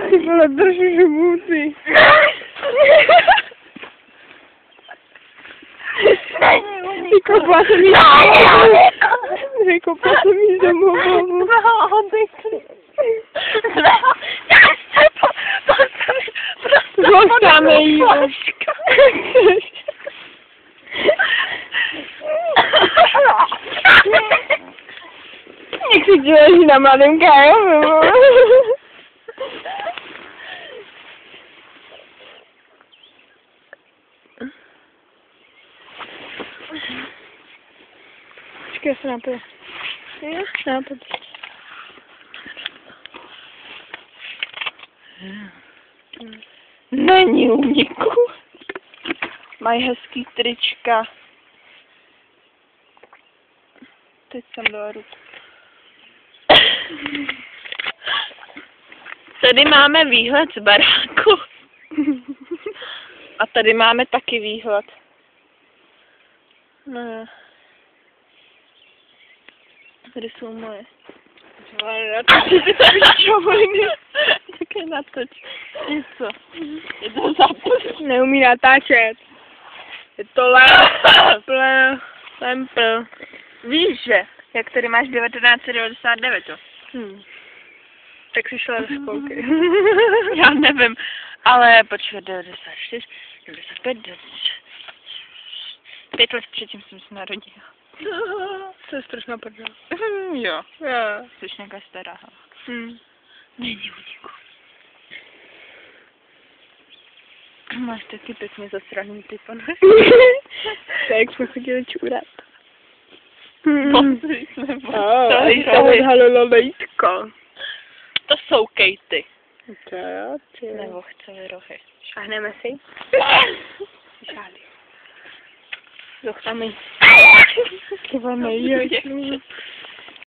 Ty vole, drží žubůty. Vykopla jsem jí domovu. Zůstáme jí. Jak si děláš na mladém Kájovi? Počkej, já se napiju. Jo? Napiju. Není úniku. Mají hezký trička. Teď jsem dala ruku. Tady máme výhled z baráku. A tady máme taky výhled. No. Tady jsou moje. Také natoč. Něco. Je to zapust. Neumí natáčet. Je to lempl. Víš, že? Jak tady máš 1999, jo? Tak si šla do školky. Já nevím. Ale počkej, 94, 95, 5 let předtím jsem se narodila. To je strašná prdel. Jo. Jsi nějaká stará. Není uniku. Máš taky pěkně zasraný ty pane. To jak jsme chodili čůrat. Pozri jsme odhalilo lejtko. To jsou kejty. To jo, ty. Nebo chceme rohy. Šáhneme si? Žádný. Dochceme. Ty vole, nejde.